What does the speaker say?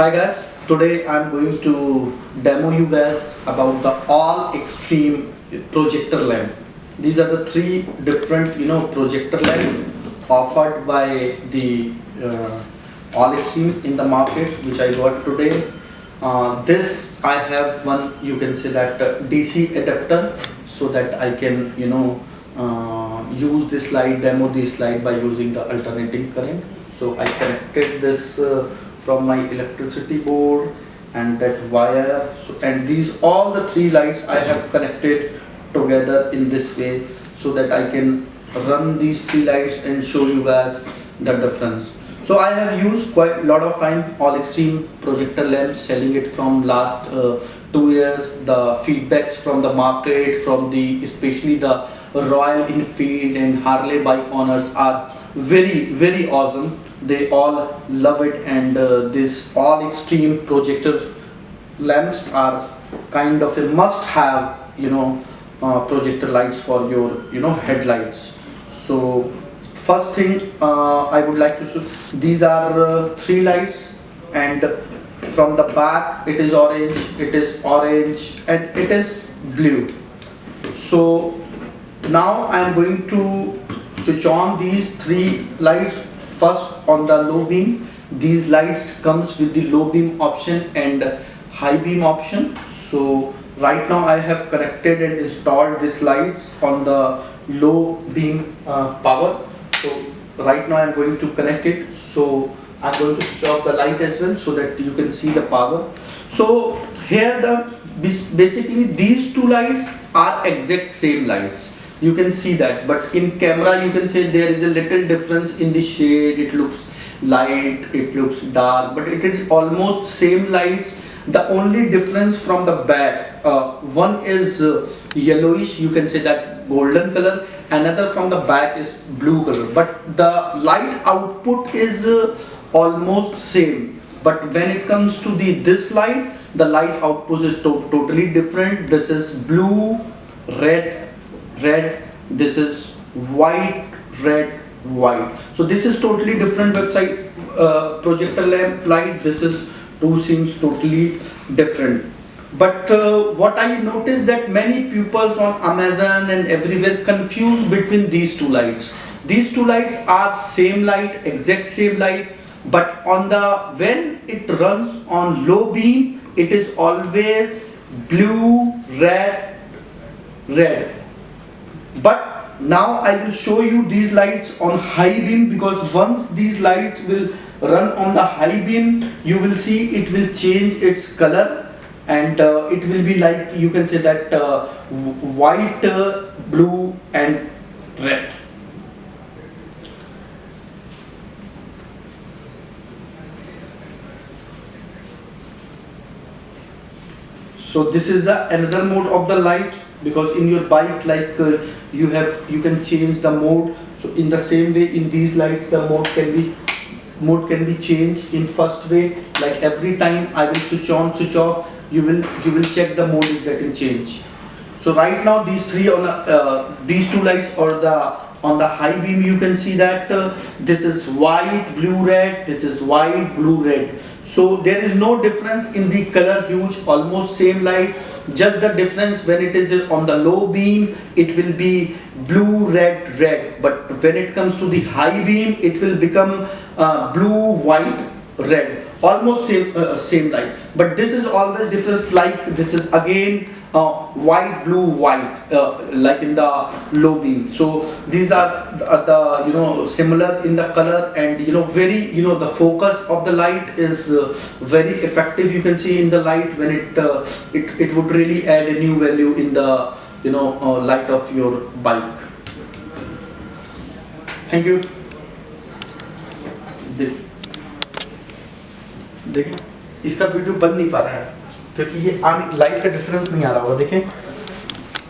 Hi guys, today I'm going to demo you guys about the all extreme projector lamp. These are the three different projector lamp offered by the all extreme in the market, which I got today. This I have one, you can say that DC adapter, so that I can use this light, demo this light by using the alternating current. So I connected this from my electricity board and that wire. So, and these all the three lights I have connected together in this way, so that I can run these three lights and show you guys the difference. So I have used quite a lot of time all extreme projector lamps, selling it from last 2 years. The feedbacks from the market, from the especially the Royal Enfield and Harley bike owners are very awesome. They all love it, and this all extreme projector lamps are kind of a must have projector lights for your headlights. So first thing I would like to show, these are three lights, and from the back it is orange, and it is blue. So now I am going to switch on these three lights. First, on the low beam, these lights comes with the low beam option and high beam option. So right now I have connected and installed these lights on the low beam power. So right now I am going to connect it. So I'm going to switch off the light as well, so that you can see the power. So here basically these two lights are exact same lights. You can see that, but in camera you can say there is a little difference in the shade. It looks light, it looks dark, but it is almost same lights. The only difference from the back, one is yellowish, you can say that golden color, another from the back is blue color, but the light output is almost same. But when it comes to this light, the light output is totally different. This is blue, red, this is white, red, white. So this is totally different website projector lamp light. This is two seems totally different. But what I noticed, that many pupils on Amazon and everywhere confuse between these two lights. These two lights are same light, exact same light, but on the when it runs on low beam, it is always blue, red. But now I will show you these lights on high beam, because once these lights will run on the high beam, you will see it will change its color, and it will be like, you can say that white, blue and red. So this is the another mode of the light, because in your bike, like you can change the mode. So in the same way, in these lights the mode can be changed in first way. Like every time I will switch on, switch off, you will check the mode is getting changed. So right now these two lights on the high beam, you can see that this is white, blue, red, this is white, blue, red. So there is no difference in the color huge, almost same light. Just the difference, when it is on the low beam, it will be blue, red. But when it comes to the high beam, it will become blue, white, red. Almost same light. But this is always difference, like this is again white, blue, white, like in the low beam. So these are the similar in the color, and very the focus of the light is very effective. You can see in the light, when it would really add a new value in the light of your bike. Thank you. देखिए इसका video बन नहीं पा रहा है, क्योंकि ये light का डिफरेंस नहीं आ रहा होगा. देखें